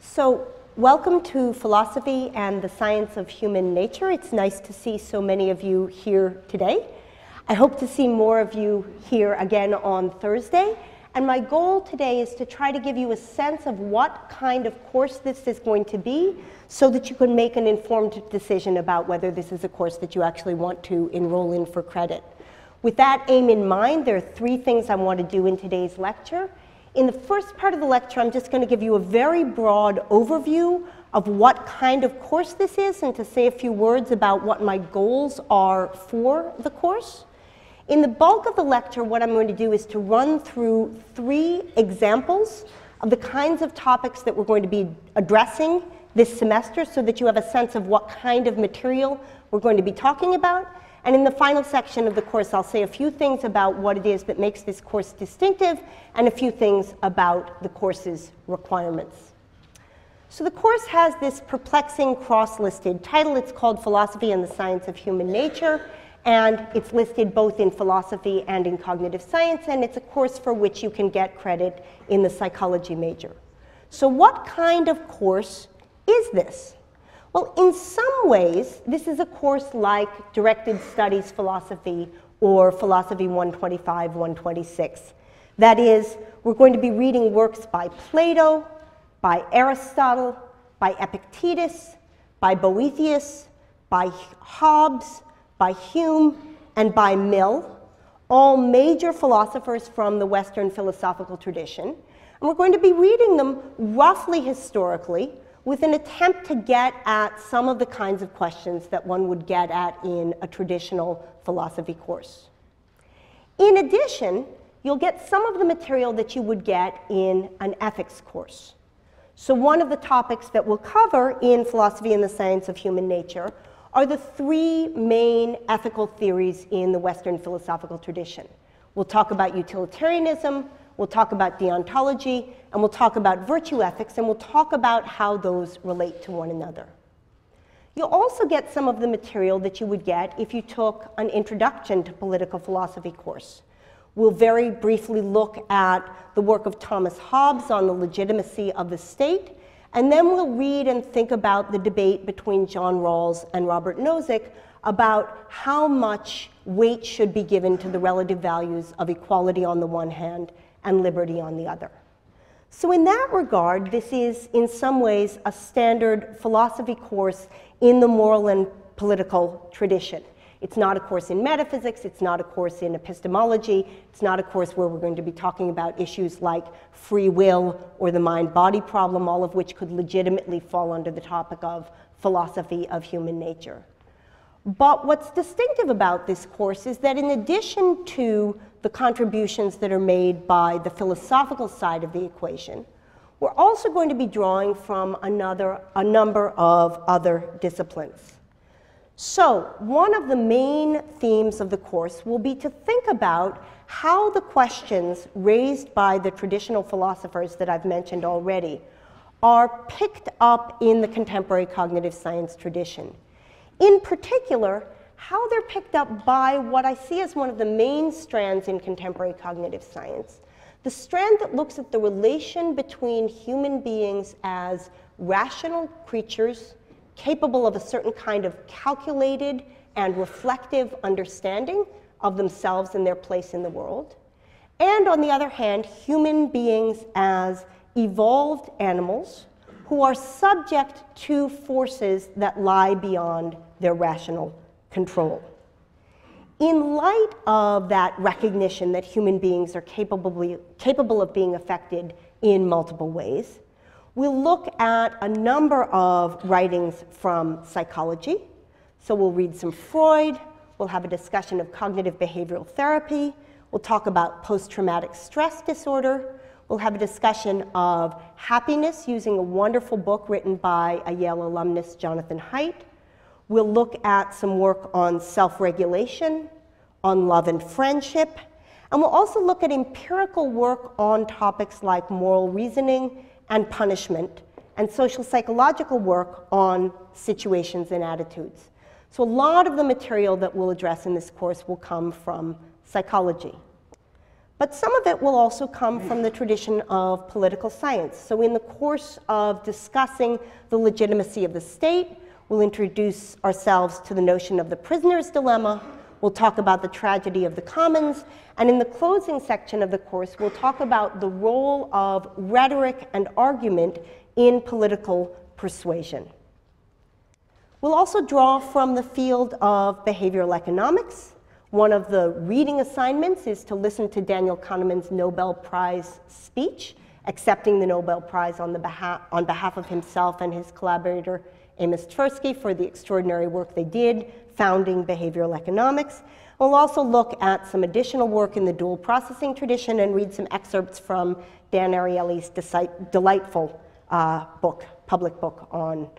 So, welcome to Philosophy and the Science of Human Nature. It's nice to see so many of you here today. I hope to see more of you here again on Thursday. And my goal today is to try to give you a sense of what kind of course this is going to be so that you can make an informed decision about whether this is a course that you actually want to enroll in for credit. With that aim in mind, there are three things I want to do in today's lecture. In the first part of the lecture, I'm just going to give you a very broad overview of what kind of course this is and to say a few words about what my goals are for the course. In the bulk of the lecture, what I'm going to do is to run through three examples of the kinds of topics that we're going to be addressing this semester so that you have a sense of what kind of material we're going to be talking about. And in the final section of the course, I'll say a few things about what it is that makes this course distinctive and a few things about the course's requirements. So the course has this perplexing cross-listed title. It's called Philosophy and the Science of Human Nature, and it's listed both in philosophy and in cognitive science, and it's a course for which you can get credit in the psychology major. So what kind of course is this? Well, in some ways, this is a course like Directed Studies Philosophy or Philosophy 125, 126. That is, we're going to be reading works by Plato, by Aristotle, by Epictetus, by Boethius, by Hobbes, by Hume, and by Mill, all major philosophers from the Western philosophical tradition. And we're going to be reading them roughly historically, with an attempt to get at some of the kinds of questions that one would get at in a traditional philosophy course. In addition, you'll get some of the material that you would get in an ethics course. So one of the topics that we'll cover in Philosophy and the Science of Human Nature are the three main ethical theories in the Western philosophical tradition. We'll talk about utilitarianism, we'll talk about deontology, and we'll talk about virtue ethics, and we'll talk about how those relate to one another. You'll also get some of the material that you would get if you took an Introduction to Political Philosophy course. We'll very briefly look at the work of Thomas Hobbes on the legitimacy of the state, and then we'll read and think about the debate between John Rawls and Robert Nozick about how much weight should be given to the relative values of equality on the one hand and liberty on the other. So in that regard, this is in some ways a standard philosophy course in the moral and political tradition. It's not a course in metaphysics, it's not a course in epistemology, it's not a course where we're going to be talking about issues like free will or the mind-body problem, all of which could legitimately fall under the topic of philosophy of human nature. But what's distinctive about this course is that in addition to the contributions that are made by the philosophical side of the equation, we're also going to be drawing from a number of other disciplines. So one of the main themes of the course will be to think about how the questions raised by the traditional philosophers that I've mentioned already are picked up in the contemporary cognitive science tradition. In particular, how they're picked up by what I see as one of the main strands in contemporary cognitive science, the strand that looks at the relation between human beings as rational creatures capable of a certain kind of calculated and reflective understanding of themselves and their place in the world, and on the other hand, human beings as evolved animals who are subject to forces that lie beyond their rational control. In light of that recognition that human beings are capable of being affected in multiple ways, we'll look at a number of writings from psychology. So we'll read some Freud, we'll have a discussion of cognitive behavioral therapy, we'll talk about post-traumatic stress disorder, we'll have a discussion of happiness using a wonderful book written by a Yale alumnus, Jonathan Haidt. We'll look at some work on self-regulation, on love and friendship, and we'll also look at empirical work on topics like moral reasoning and punishment, and social psychological work on situations and attitudes. So a lot of the material that we'll address in this course will come from psychology. But some of it will also come from the tradition of political science. So in the course of discussing the legitimacy of the state, we'll introduce ourselves to the notion of the prisoner's dilemma. We'll talk about the tragedy of the commons. And in the closing section of the course, we'll talk about the role of rhetoric and argument in political persuasion. We'll also draw from the field of behavioral economics. One of the reading assignments is to listen to Daniel Kahneman's Nobel Prize speech, accepting the Nobel Prize on behalf of himself and his collaborator, Amos Tversky, for the extraordinary work they did founding behavioral economics. We'll also look at some additional work in the dual processing tradition and read some excerpts from Dan Ariely's delightful public book on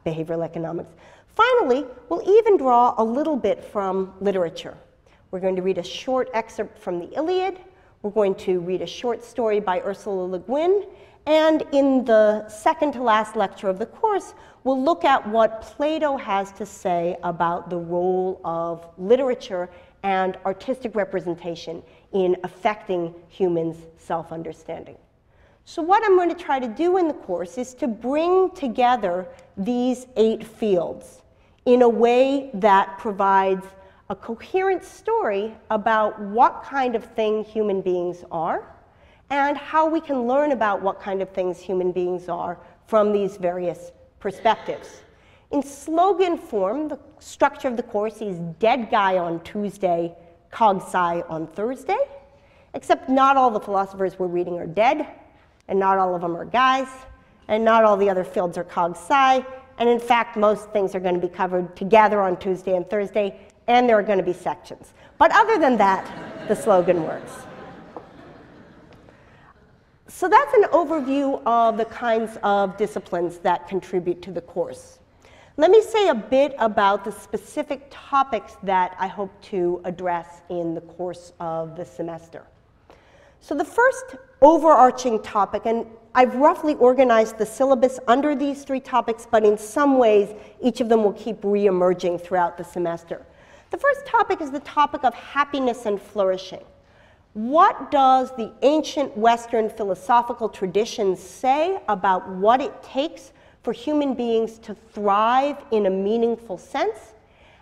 behavioral economics. Finally, we'll even draw a little bit from literature. We're going to read a short excerpt from the Iliad. We're going to read a short story by Ursula Le Guin. And in the second to last lecture of the course, we'll look at what Plato has to say about the role of literature and artistic representation in affecting humans' self-understanding. So what I'm going to try to do in the course is to bring together these 8 fields in a way that provides a coherent story about what kind of thing human beings are and how we can learn about what kind of things human beings are from these various perspectives. In slogan form, the structure of the course is dead guy on Tuesday, cog sci on Thursday, except not all the philosophers we're reading are dead, and not all of them are guys, and not all the other fields are cog sci, and in fact, most things are going to be covered together on Tuesday and Thursday, and there are going to be sections. But other than that, the slogan works. So that's an overview of the kinds of disciplines that contribute to the course. Let me say a bit about the specific topics that I hope to address in the course of the semester. So the first overarching topic, and I've roughly organized the syllabus under these 3 topics, but in some ways, each of them will keep re-emerging throughout the semester. The first topic is the topic of happiness and flourishing. What does the ancient Western philosophical tradition say about what it takes for human beings to thrive in a meaningful sense?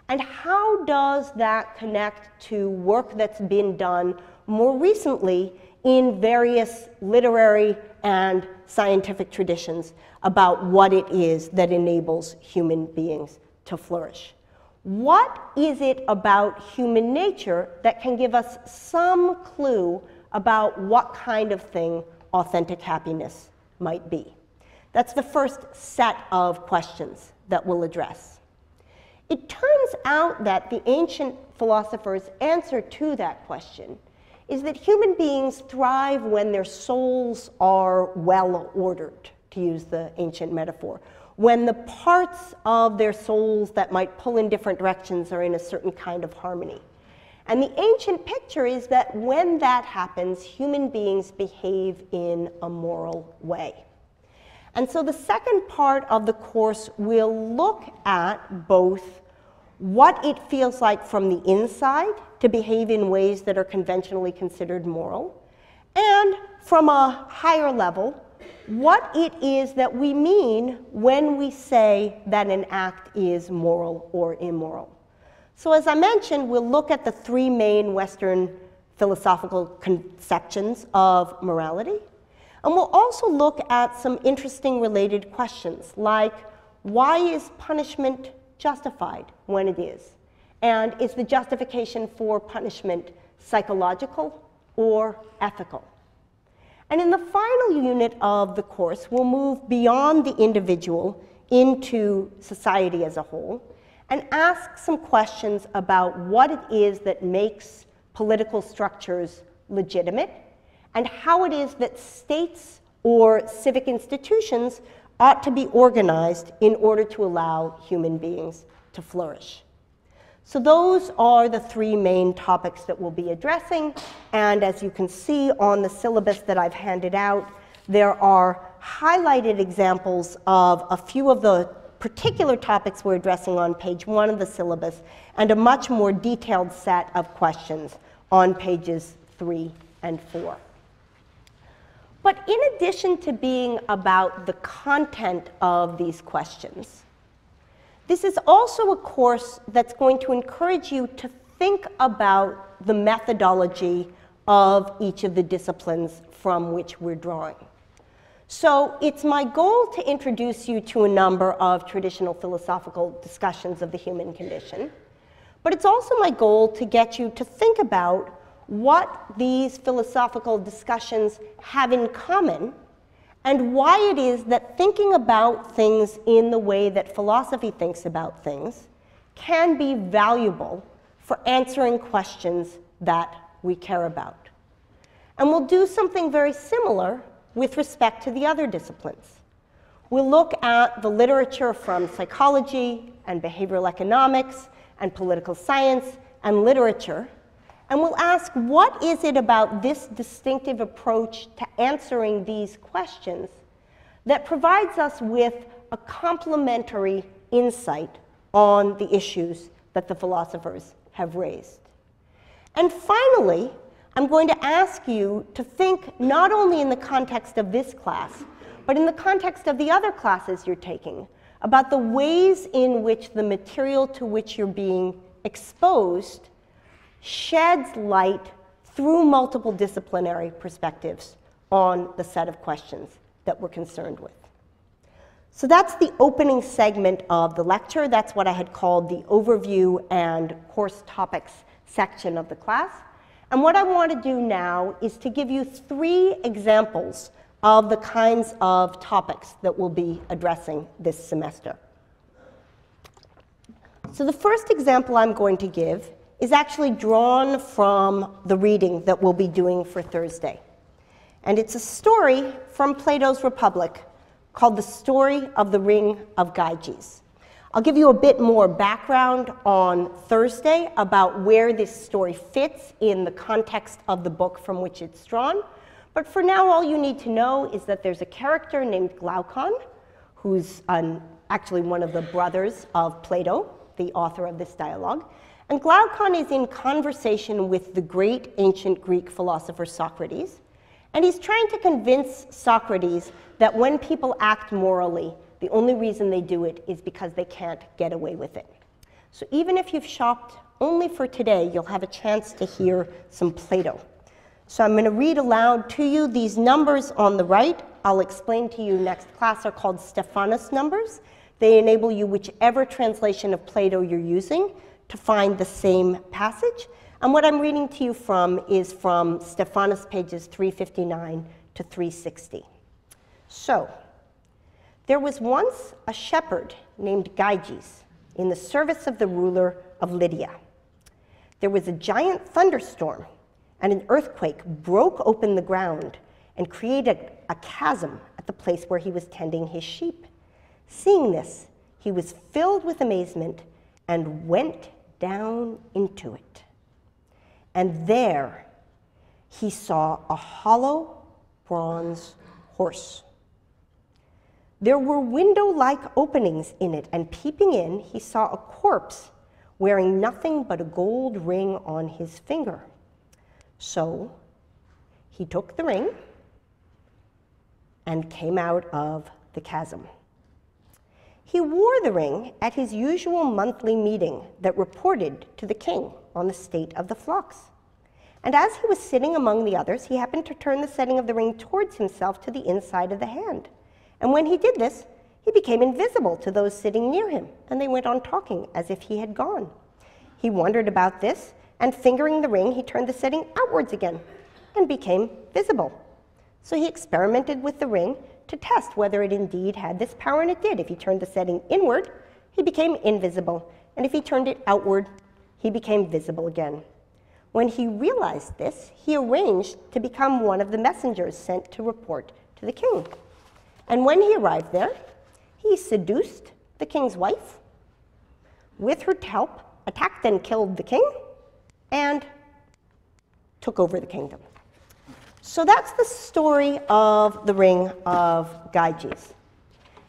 And how does that connect to work that's been done more recently in various literary and scientific traditions about what it is that enables human beings to flourish? What is it about human nature that can give us some clue about what kind of thing authentic happiness might be? That's the first set of questions that we'll address. It turns out that the ancient philosophers' answer to that question is that human beings thrive when their souls are well ordered, to use the ancient metaphor, when the parts of their souls that might pull in different directions are in a certain kind of harmony. And the ancient picture is that when that happens, human beings behave in a moral way. And so the second part of the course will look at both what it feels like from the inside to behave in ways that are conventionally considered moral, and from a higher level, what it is that we mean when we say that an act is moral or immoral. So as I mentioned, we'll look at the 3 main Western philosophical conceptions of morality, and we'll also look at some interesting related questions, like why is punishment justified when it is? And is the justification for punishment psychological or ethical? And in the final unit of the course, we'll move beyond the individual into society as a whole and ask some questions about what it is that makes political structures legitimate and how it is that states or civic institutions ought to be organized in order to allow human beings to flourish. So those are the 3 main topics that we'll be addressing, and as you can see on the syllabus that I've handed out, there are highlighted examples of a few of the particular topics we're addressing on page 1 of the syllabus, and a much more detailed set of questions on pages 3 and 4. But in addition to being about the content of these questions, this is also a course that's going to encourage you to think about the methodology of each of the disciplines from which we're drawing. So it's my goal to introduce you to a number of traditional philosophical discussions of the human condition, but it's also my goal to get you to think about what these philosophical discussions have in common and why it is that thinking about things in the way that philosophy thinks about things can be valuable for answering questions that we care about. And we'll do something very similar with respect to the other disciplines. We'll look at the literature from psychology and behavioral economics and political science and literature, and we'll ask, what is it about this distinctive approach to answering these questions that provides us with a complementary insight on the issues that the philosophers have raised? And finally, I'm going to ask you to think not only in the context of this class, but in the context of the other classes you're taking, about the ways in which the material to which you're being exposed sheds light through multiple disciplinary perspectives on the set of questions that we're concerned with. So that's the opening segment of the lecture. That's what I had called the overview and course topics section of the class. And what I want to do now is to give you 3 examples of the kinds of topics that we'll be addressing this semester. So the first example I'm going to give is actually drawn from the reading that we'll be doing for Thursday. And it's a story from Plato's Republic called The Story of the Ring of Gyges. I'll give you a bit more background on Thursday about where this story fits in the context of the book from which it's drawn. But for now, all you need to know is that there's a character named Glaucon, who's actually one of the brothers of Plato, the author of this dialogue. And Glaucon is in conversation with the great ancient Greek philosopher Socrates. And he's trying to convince Socrates that when people act morally, the only reason they do it is because they can't get away with it. So even if you've shopped only for today, you'll have a chance to hear some Plato. So I'm going to read aloud to you. These numbers on the right, I'll explain to you next class, are called Stephanus numbers. They enable you, whichever translation of Plato you're using, to find the same passage. And what I'm reading to you from is from Stephanus pages 359 to 360. So, there was once a shepherd named Gyges in the service of the ruler of Lydia. There was a giant thunderstorm, and an earthquake broke open the ground and created a chasm at the place where he was tending his sheep. Seeing this, he was filled with amazement and went down into it. And there he saw a hollow bronze horse. There were window-like openings in it, and peeping in, he saw a corpse wearing nothing but a gold ring on his finger. So he took the ring and came out of the chasm. He wore the ring at his usual monthly meeting that reported to the king on the state of the flocks. And as he was sitting among the others, he happened to turn the setting of the ring towards himself to the inside of the hand. And when he did this, he became invisible to those sitting near him, and they went on talking as if he had gone. He wondered about this, and fingering the ring, he turned the setting outwards again and became visible. So he experimented with the ring to test whether it indeed had this power, and it did. If he turned the setting inward, he became invisible, and if he turned it outward, he became visible again. When he realized this, he arranged to become one of the messengers sent to report to the king. And when he arrived there, he seduced the king's wife, with her help, attacked and killed the king, and took over the kingdom. So that's the story of the Ring of Gyges.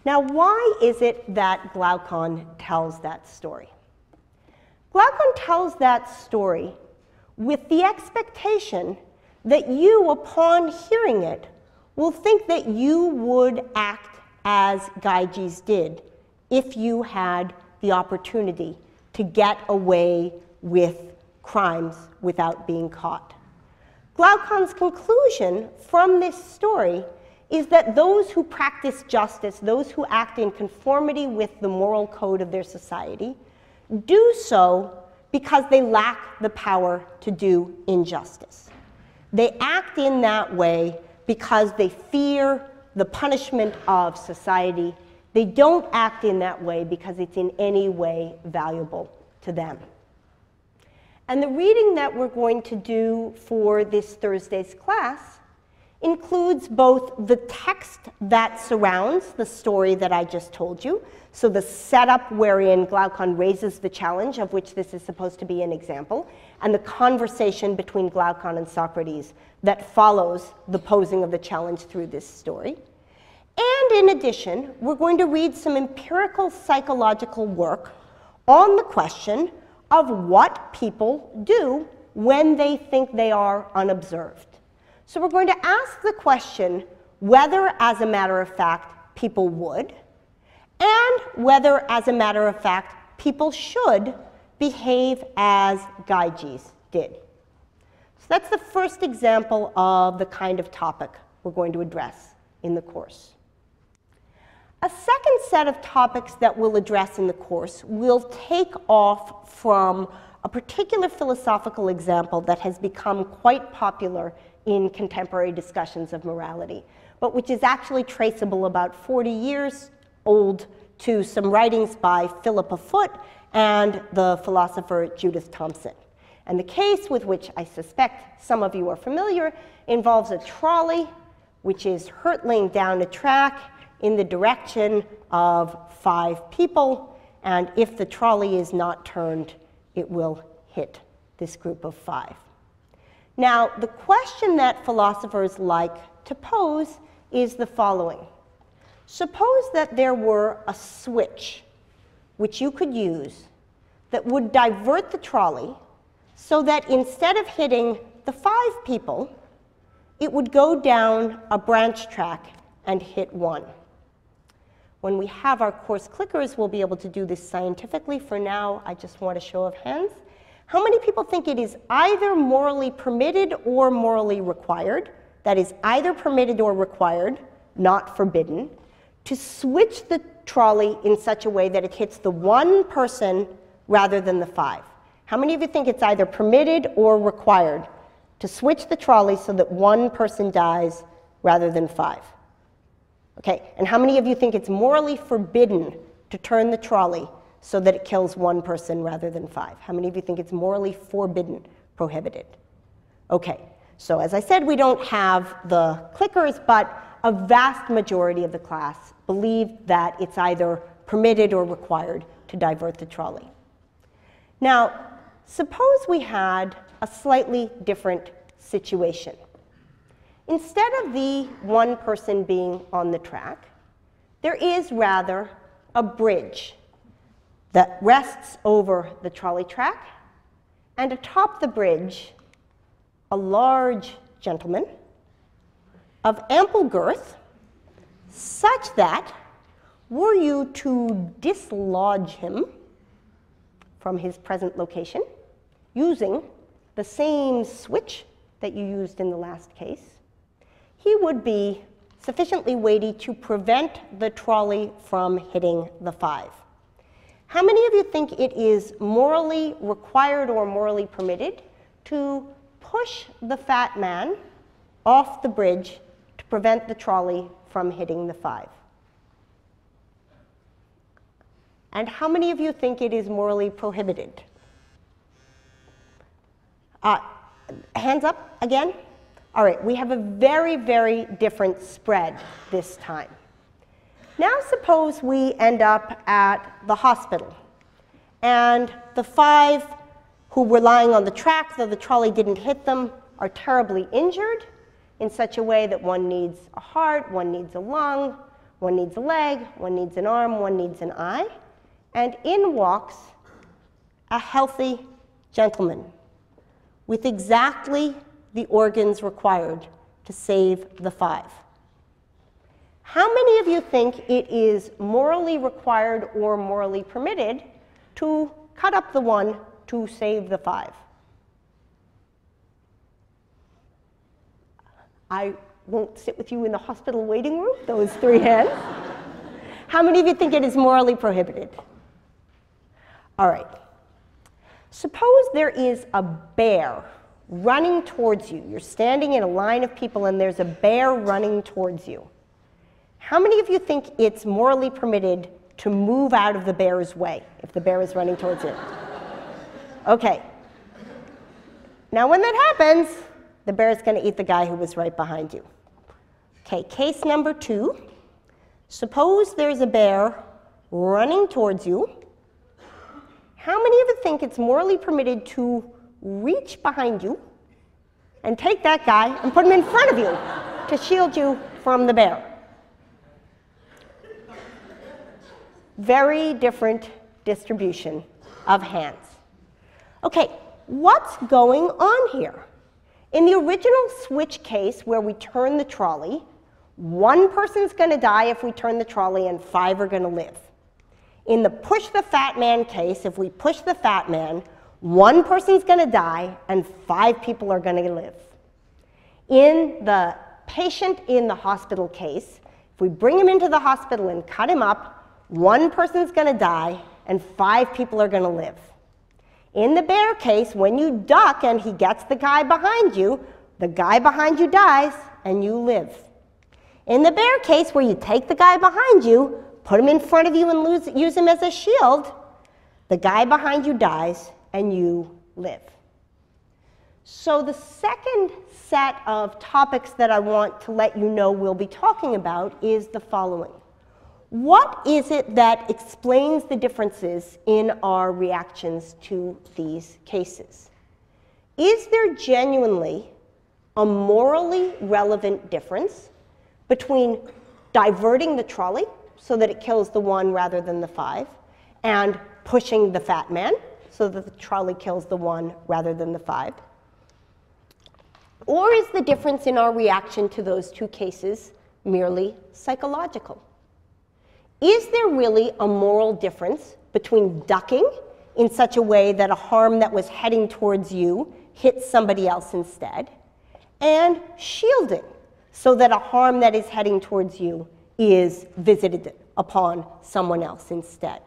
Now, why is it that Glaucon tells that story? Glaucon tells that story with the expectation that you, upon hearing it, will think that you would act as Gyges did if you had the opportunity to get away with crimes without being caught. Glaucon's conclusion from this story is that those who practice justice, those who act in conformity with the moral code of their society, do so because they lack the power to do injustice. They act in that way because they fear the punishment of society. They don't act in that way because it's in any way valuable to them. And the reading that we're going to do for this Thursday's class includes both the text that surrounds the story that I just told you, so the setup wherein Glaucon raises the challenge, of which this is supposed to be an example, and the conversation between Glaucon and Socrates that follows the posing of the challenge through this story. And in addition, we're going to read some empirical psychological work on the question of what people do when they think they are unobserved. So we're going to ask the question whether, as a matter of fact, people would, and whether, as a matter of fact, people should behave as Gyges did. So that's the first example of the kind of topic we're going to address in the course. A second set of topics that we'll address in the course will take off from a particular philosophical example that has become quite popular in contemporary discussions of morality, but which is actually traceable about 40 years old to some writings by Philippa Foot and the philosopher Judith Thomson. And the case with which I suspect some of you are familiar involves a trolley which is hurtling down a track in the direction of 5 people, and if the trolley is not turned, it will hit this group of 5. Now, the question that philosophers like to pose is the following. Suppose that there were a switch which you could use that would divert the trolley so that instead of hitting the 5 people, it would go down a branch track and hit 1. When we have our course clickers, we'll be able to do this scientifically. For now, I just want a show of hands. How many people think it is either morally permitted or morally required, that is either permitted or required, not forbidden, to switch the trolley in such a way that it hits the 1 person rather than the 5? How many of you think it's either permitted or required to switch the trolley so that 1 person dies rather than 5? Okay, and how many of you think it's morally forbidden to turn the trolley so that it kills 1 person rather than 5? How many of you think it's morally forbidden, prohibited? Okay, so as I said, we don't have the clickers, but a vast majority of the class believe that it's either permitted or required to divert the trolley. Now, suppose we had a slightly different situation. Instead of the 1 person being on the track, there is rather a bridge that rests over the trolley track, and atop the bridge, a large gentleman of ample girth, such that were you to dislodge him from his present location using the same switch that you used in the last case, he would be sufficiently weighty to prevent the trolley from hitting the 5. How many of you think it is morally required or morally permitted to push the fat man off the bridge to prevent the trolley from hitting the 5? And how many of you think it is morally prohibited? Hands up again. All right, we have a very, very different spread this time. Now suppose we end up at the hospital, and the 5 who were lying on the track, though the trolley didn't hit them, are terribly injured in such a way that one needs a heart, one needs a lung, one needs a leg, one needs an arm, one needs an eye, and in walks a healthy gentleman with exactly the organs required to save the 5. How many of you think it is morally required or morally permitted to cut up the 1 to save the 5? I won't sit with you in the hospital waiting room, those 3 hands. How many of you think it is morally prohibited? All right. Suppose there is a bear running towards you. You're standing in a line of people and there's a bear running towards you. How many of you think it's morally permitted to move out of the bear's way if the bear is running towards you? Okay. Now when that happens, the bear is going to eat the guy who was right behind you. Okay, case number 2. Suppose there's a bear running towards you. How many of you think it's morally permitted to reach behind you and take that guy and put him in front of you to shield you from the bear? Very different distribution of hands. Okay, what's going on here? In the original switch case where we turn the trolley, 1 person's going to die if we turn the trolley and 5 are going to live. In the push the fat man case, if we push the fat man, 1 person's going to die and 5 people are going to live. In the patient in the hospital case, if we bring him into the hospital and cut him up, 1 person's going to die and 5 people are going to live. In the bear case, when you duck and he gets the guy behind you dies and you live. In the bear case, where you take the guy behind you, put him in front of you and use him as a shield, the guy behind you dies and you live. So the second set of topics that I want to let you know we'll be talking about is the following. What is it that explains the differences in our reactions to these cases? Is there genuinely a morally relevant difference between diverting the trolley so that it kills the 1 rather than the 5, and pushing the fat man so that the trolley kills the 1 rather than the 5? Or is the difference in our reaction to those 2 cases merely psychological? Is there really a moral difference between ducking in such a way that a harm that was heading towards you hits somebody else instead, and shielding so that a harm that is heading towards you is visited upon someone else instead?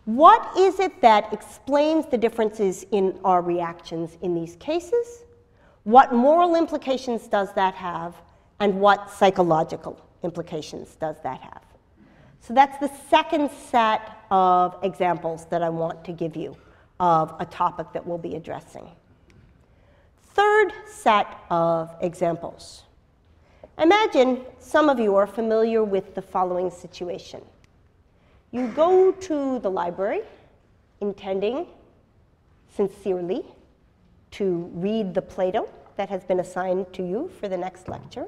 What is it that explains the differences in our reactions in these cases? What moral implications does that have? And what psychological implications does that have? So that's the second set of examples that I want to give you of a topic that we'll be addressing. Third set of examples. Imagine some of you are familiar with the following situation. You go to the library intending sincerely to read the Plato that has been assigned to you for the next lecture,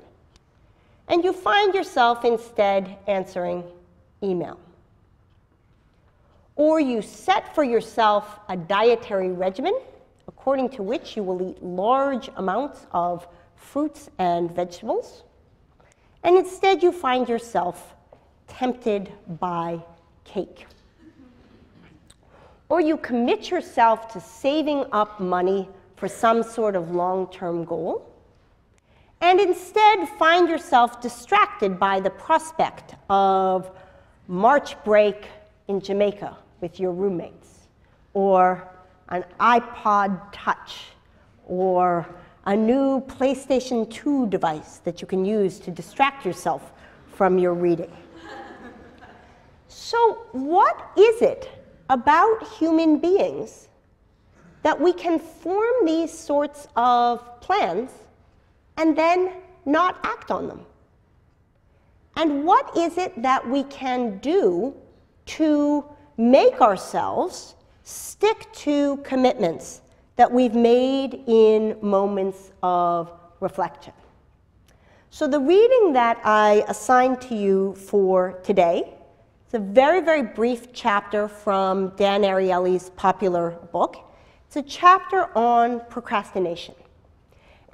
and you find yourself instead answering email. Or you set for yourself a dietary regimen according to which you will eat large amounts of fruits and vegetables, and instead you find yourself tempted by cake. Or you commit yourself to saving up money for some sort of long-term goal, and instead find yourself distracted by the prospect of March break in Jamaica with your roommates, or an iPod Touch, or a new PlayStation 2 device that you can use to distract yourself from your reading. So what is it about human beings that we can form these sorts of plans and then not act on them? And what is it that we can do to make ourselves stick to commitments that we've made in moments of reflection? So the reading that I assigned to you for today is a very, very brief chapter from Dan Ariely's popular book. It's a chapter on procrastination.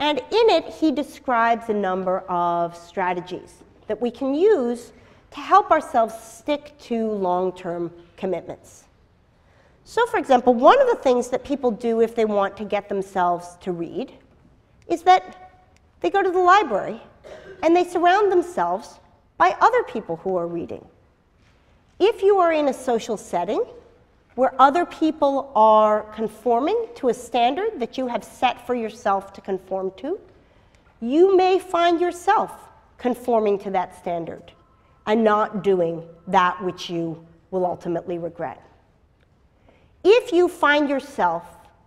And in it, he describes a number of strategies that we can use to help ourselves stick to long-term commitments. So, for example, one of the things that people do if they want to get themselves to read is that they go to the library and they surround themselves by other people who are reading. If you are in a social setting where other people are conforming to a standard that you have set for yourself to conform to, you may find yourself conforming to that standard and not doing that which you will ultimately regret. If you find yourself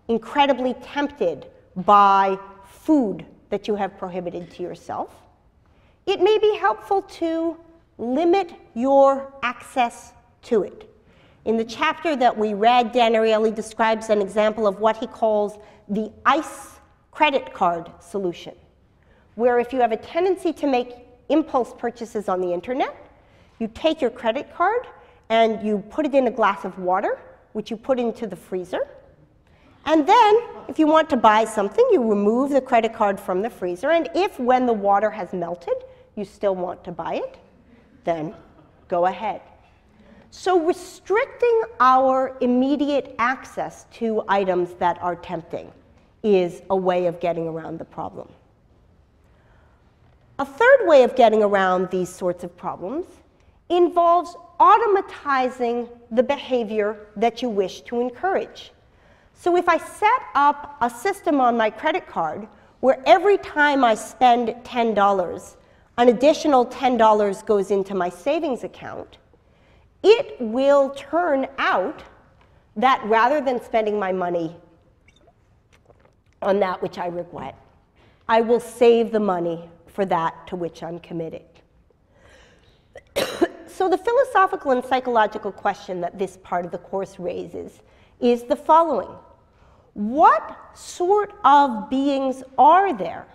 incredibly tempted by food that you have prohibited to yourself, it may be helpful to limit your access to it. In the chapter that we read, Dan Ariely describes an example of what he calls the ICE credit card solution, where if you have a tendency to make impulse purchases on the internet, you take your credit card and you put it in a glass of water, which you put into the freezer. And then, if you want to buy something, you remove the credit card from the freezer. And if, when the water has melted, you still want to buy it, then go ahead. So restricting our immediate access to items that are tempting is a way of getting around the problem. A third way of getting around these sorts of problems involves automatizing the behavior that you wish to encourage. So if I set up a system on my credit card where every time I spend $10, an additional $10 goes into my savings account, it will turn out that rather than spending my money on that which I regret, I will save the money for that to which I'm committed. So the philosophical and psychological question that this part of the course raises is the following. What sort of beings are there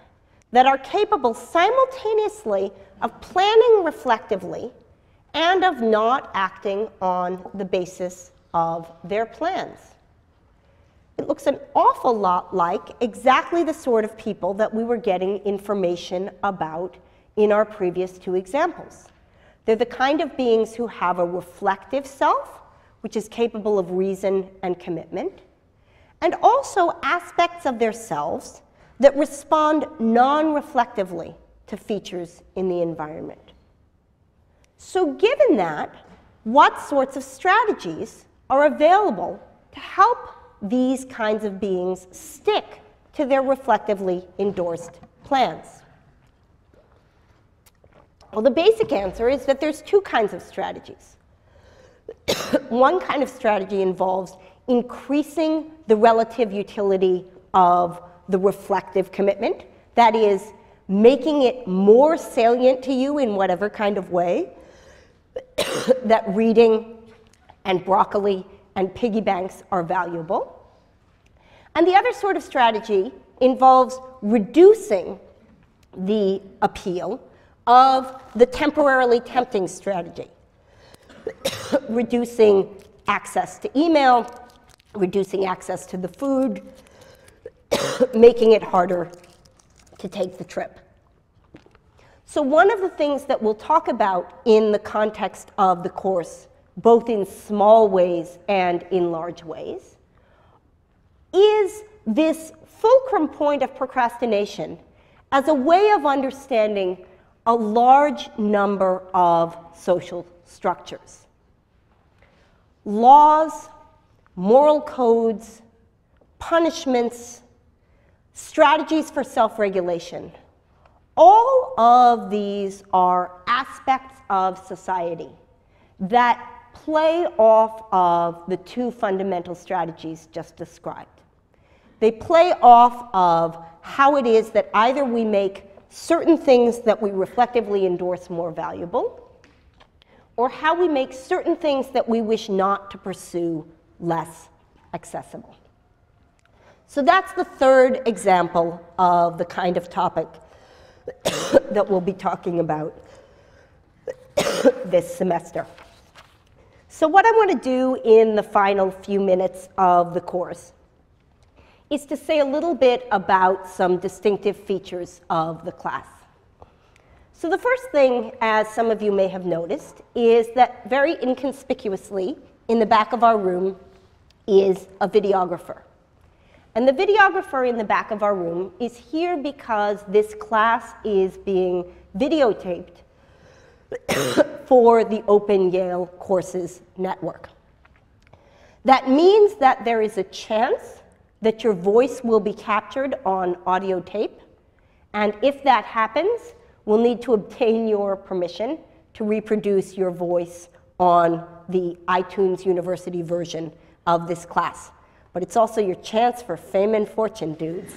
that are capable simultaneously of planning reflectively and of not acting on the basis of their plans? It looks an awful lot like exactly the sort of people that we were getting information about in our previous two examples. They're the kind of beings who have a reflective self, which is capable of reason and commitment, and also aspects of their selves that respond non-reflectively to features in the environment. So given that, what sorts of strategies are available to help these kinds of beings stick to their reflectively endorsed plans? Well, the basic answer is that there's two kinds of strategies. One kind of strategy involves increasing the relative utility of the reflective commitment, that is, making it more salient to you in whatever kind of way that reading and broccoli and piggy banks are valuable. And the other sort of strategy involves reducing the appeal of the temporarily tempting strategy, reducing access to email, reducing access to the food, making it harder to take the trip. So one of the things that we'll talk about in the context of the course, both in small ways and in large ways, is this fulcrum point of procrastination as a way of understanding a large number of social structures. Laws, moral codes, punishments, strategies for self-regulation. All of these are aspects of society that play off of the two fundamental strategies just described. They play off of how it is that either we make certain things that we reflectively endorse more valuable, or how we make certain things that we wish not to pursue less accessible. So that's the third example of the kind of topic that we'll be talking about this semester. So what I want to do in the final few minutes of the course is to say a little bit about some distinctive features of the class. So the first thing, as some of you may have noticed, is that very inconspicuously in the back of our room is a videographer. And the videographer in the back of our room is here because this class is being videotaped for the Open Yale Courses Network. That means that there is a chance that your voice will be captured on audio tape, and if that happens, we'll need to obtain your permission to reproduce your voice on the iTunes University version of this class. But it's also your chance for fame and fortune, dudes.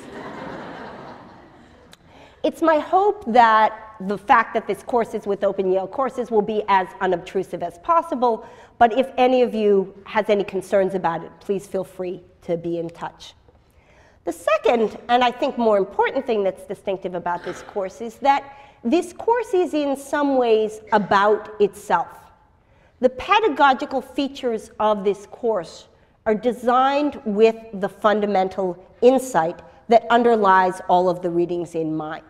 It's my hope that the fact that this course is with Open Yale Courses will be as unobtrusive as possible, but if any of you has any concerns about it, please feel free to be in touch. The second, and I think more important thing that's distinctive about this course is that this course is in some ways about itself. The pedagogical features of this course are designed with the fundamental insight that underlies all of the readings in mind.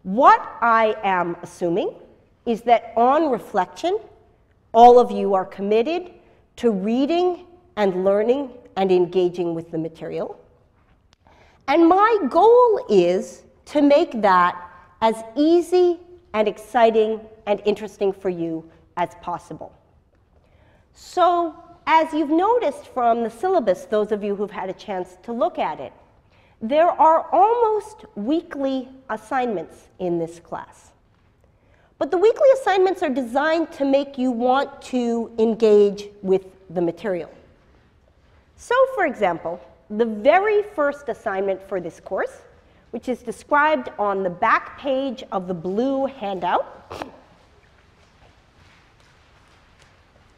What I am assuming is that on reflection, all of you are committed to reading and learning and engaging with the material. And my goal is to make that as easy and exciting and interesting for you as possible. So, as you've noticed from the syllabus, those of you who've had a chance to look at it, there are almost weekly assignments in this class. But the weekly assignments are designed to make you want to engage with the material. So, for example, the very first assignment for this course, which is described on the back page of the blue handout,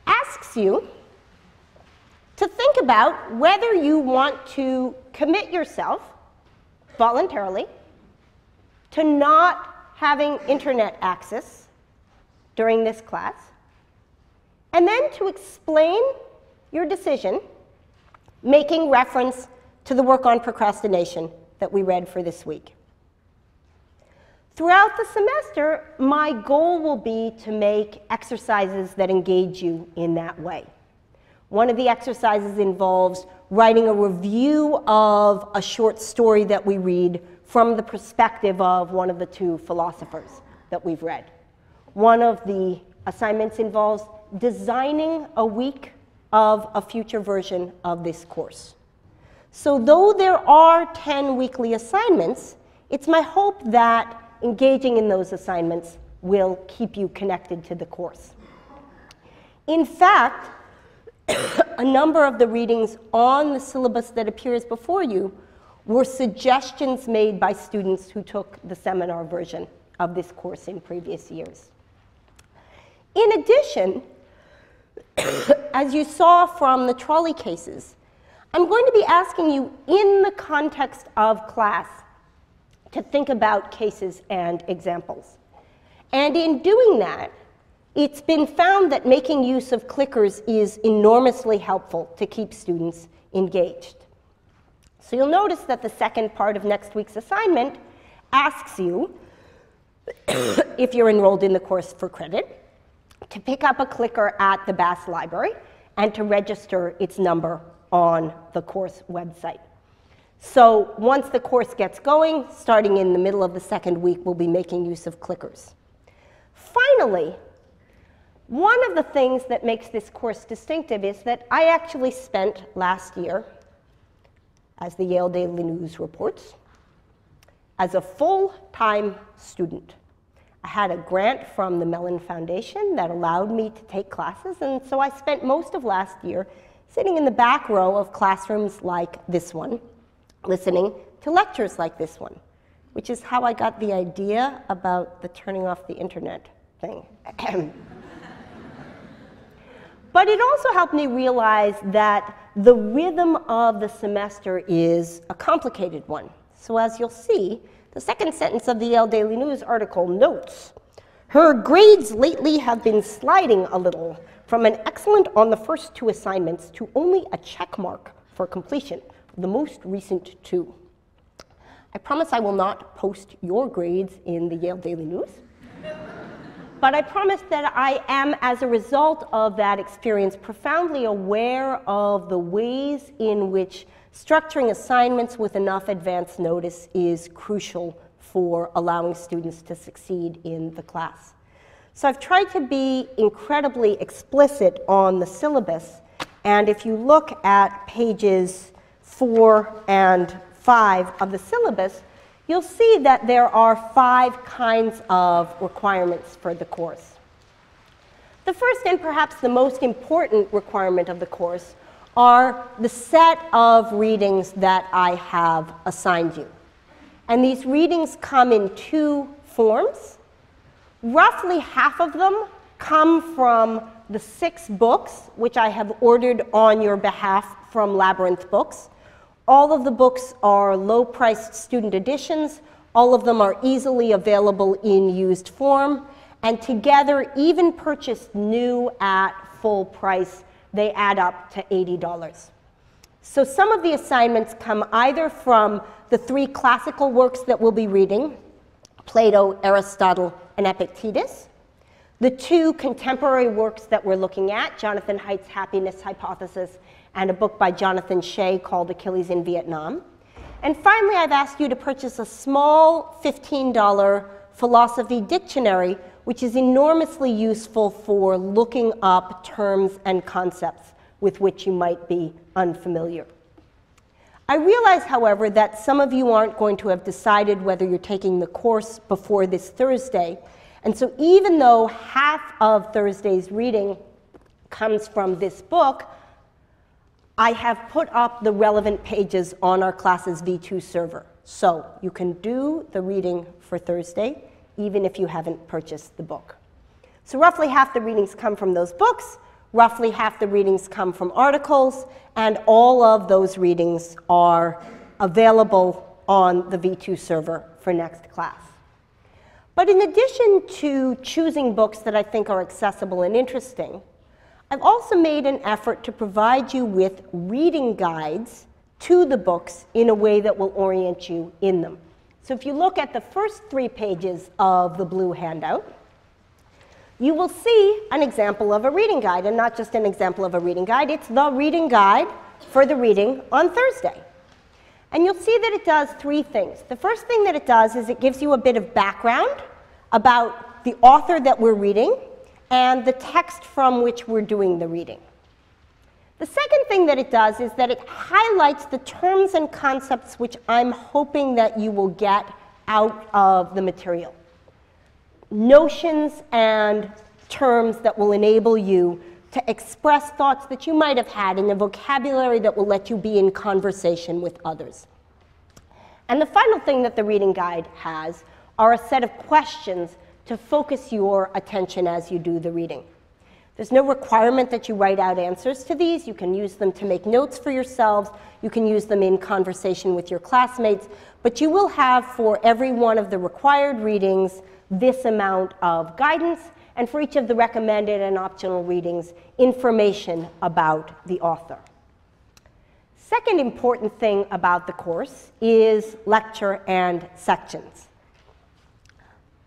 asks you to think about whether you want to commit yourself voluntarily to not having internet access during this class, and then to explain your decision, making reference to the work on procrastination that we read for this week. Throughout the semester, my goal will be to make exercises that engage you in that way. One of the exercises involves writing a review of a short story that we read from the perspective of one of the two philosophers that we've read. One of the assignments involves designing a week of a future version of this course. So though there are 10 weekly assignments, it's my hope that engaging in those assignments will keep you connected to the course. In fact, a number of the readings on the syllabus that appears before you were suggestions made by students who took the seminar version of this course in previous years. In addition, as you saw from the trolley cases, I'm going to be asking you in the context of class to think about cases and examples. And in doing that, it's been found that making use of clickers is enormously helpful to keep students engaged. So you'll notice that the second part of next week's assignment asks you, if you're enrolled in the course for credit, to pick up a clicker at the Bass Library and to register its number on the course website. So once the course gets going, starting in the middle of the second week, we'll be making use of clickers. Finally, one of the things that makes this course distinctive is that I actually spent last year, as the Yale Daily News reports, as a full-time student. I had a grant from the Mellon Foundation that allowed me to take classes, and so I spent most of last year sitting in the back row of classrooms like this one, listening to lectures like this one, which is how I got the idea about the turning off the internet thing. But it also helped me realize that the rhythm of the semester is a complicated one. So as you'll see, the second sentence of the Yale Daily News article notes, her grades lately have been sliding a little from an excellent on the first two assignments to only a check mark for completion the most recent 2. I promise I will not post your grades in the Yale Daily News. But I promise that I am, as a result of that experience, profoundly aware of the ways in which structuring assignments with enough advance notice is crucial for allowing students to succeed in the class. So I've tried to be incredibly explicit on the syllabus, and if you look at pages 4 and 5 of the syllabus, you'll see that there are 5 kinds of requirements for the course. The first and perhaps the most important requirement of the course are the set of readings that I have assigned you. And these readings come in 2 forms. Roughly half of them come from the 6 books which I have ordered on your behalf from Labyrinth Books. All of the books are low-priced student editions. All of them are easily available in used form. And together, even purchased new at full price, they add up to $80. So some of the assignments come either from the 3 classical works that we'll be reading, Plato, Aristotle, and Epictetus, the 2 contemporary works that we're looking at, Jonathan Haidt's Happiness Hypothesis, and a book by Jonathan Shea called Achilles in Vietnam. And finally, I've asked you to purchase a small $15 philosophy dictionary, which is enormously useful for looking up terms and concepts with which you might be unfamiliar. I realize, however, that some of you aren't going to have decided whether you're taking the course before this Thursday. And so even though half of Thursday's reading comes from this book, I have put up the relevant pages on our class's V2 server. So you can do the reading for Thursday, even if you haven't purchased the book. So roughly half the readings come from those books, roughly half the readings come from articles, and all of those readings are available on the V2 server for next class. But in addition to choosing books that I think are accessible and interesting, I've also made an effort to provide you with reading guides to the books in a way that will orient you in them. So if you look at the first 3 pages of the blue handout, you will see an example of a reading guide, and not just an example of a reading guide, it's the reading guide for the reading on Thursday. And you'll see that it does 3 things. The first thing that it does is it gives you a bit of background about the author that we're reading and the text from which we're doing the reading. The second thing that it does is that it highlights the terms and concepts which I'm hoping that you will get out of the material. Notions and terms that will enable you to express thoughts that you might have had in a vocabulary that will let you be in conversation with others. And the final thing that the reading guide has are a set of questions to focus your attention as you do the reading. There's no requirement that you write out answers to these. You can use them to make notes for yourselves. You can use them in conversation with your classmates. But you will have, for every one of the required readings, this amount of guidance, and for each of the recommended and optional readings, information about the author. Second important thing about the course is lecture and sections.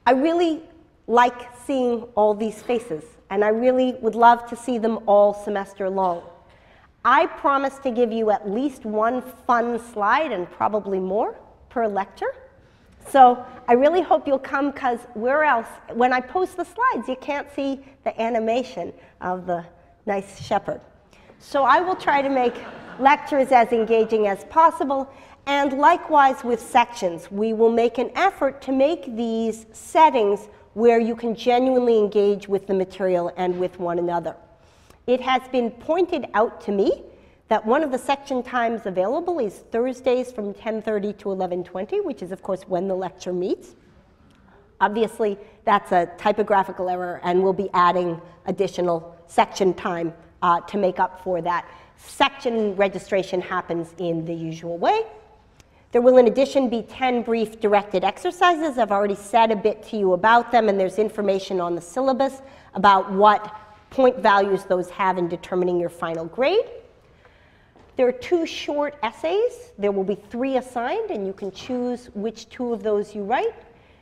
I really like seeing all these faces, and I really would love to see them all semester long. I promise to give you at least 1 fun slide, and probably more, per lecture. So I really hope you'll come, because where else, when I post the slides, you can't see the animation of the nice shepherd. So I will try to make lectures as engaging as possible, and likewise with sections. We will make an effort to make these settings where you can genuinely engage with the material and with one another. It has been pointed out to me that one of the section times available is Thursdays from 10:30 to 11:20, which is, of course, when the lecture meets. Obviously, that's a typographical error, and we'll be adding additional section time to make up for that. Section registration happens in the usual way. There will, in addition, be 10 brief directed exercises. I've already said a bit to you about them, and there's information on the syllabus about what point values those have in determining your final grade. There are 2 short essays. There will be 3 assigned, and you can choose which 2 of those you write.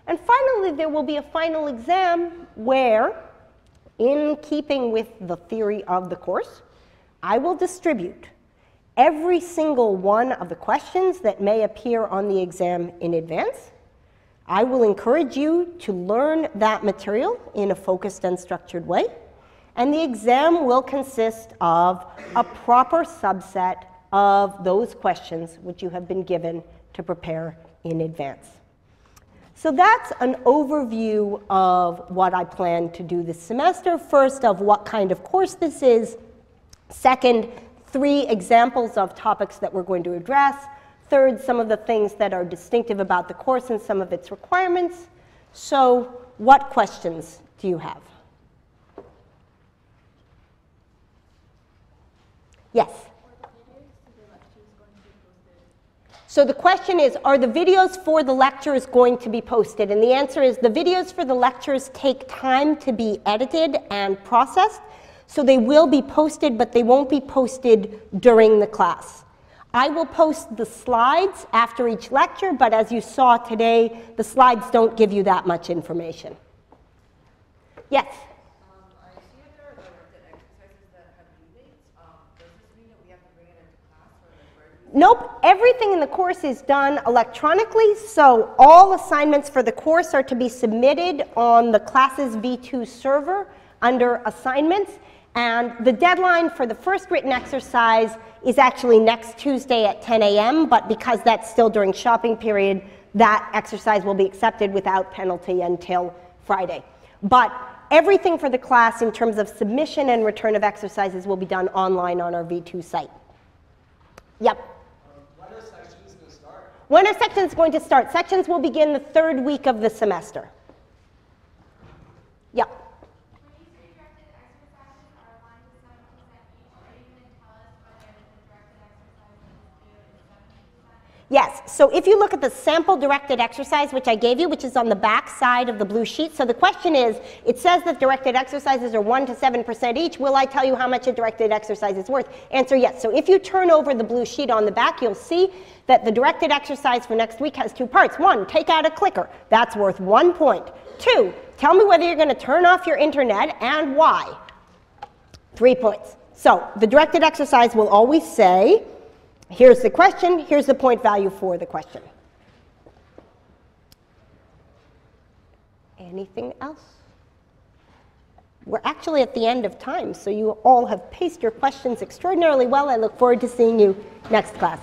And finally, there will be a final exam where, in keeping with the theory of the course, I will distribute every single one of the questions that may appear on the exam in advance. I will encourage you to learn that material in a focused and structured way. And the exam will consist of a proper subset of those questions which you have been given to prepare in advance. So that's an overview of what I plan to do this semester. First, of what kind of course this is. Second, 3 examples of topics that we're going to address. Third, some of the things that are distinctive about the course and some of its requirements. So what questions do you have? Yes? So the question is, are the videos for the lectures going to be posted? And the answer is, the videos for the lectures take time to be edited and processed. So they will be posted, but they won't be posted during the class. I will post the slides after each lecture, but as you saw today, the slides don't give you that much information. Yes? I see that there are directed exercises that have due dates. Does this mean that we have to bring it into class, or like where do we... Nope, everything in the course is done electronically, so all assignments for the course are to be submitted on the class's V2 server under assignments. And the deadline for the first written exercise is actually next Tuesday at 10 a.m., but because that's still during shopping period, that exercise will be accepted without penalty until Friday. But everything for the class in terms of submission and return of exercises will be done online on our V2 site. Yep? When are sections going to start? When are sections going to start? Sections will begin the 3rd week of the semester. Yep? Yes, so if you look at the sample directed exercise which I gave you, which is on the back side of the blue sheet, so the question is, it says that directed exercises are 1 to 7% each. Will I tell you how much a directed exercise is worth? Answer yes. So if you turn over the blue sheet on the back, you'll see that the directed exercise for next week has 2 parts. 1, take out a clicker. That's worth 1 point. 2, tell me whether you're going to turn off your internet and why. 3 points. So the directed exercise will always say, here's the question, here's the point value for the question. Anything else? We're actually at the end of time, so you all have paced your questions extraordinarily well. I look forward to seeing you next class.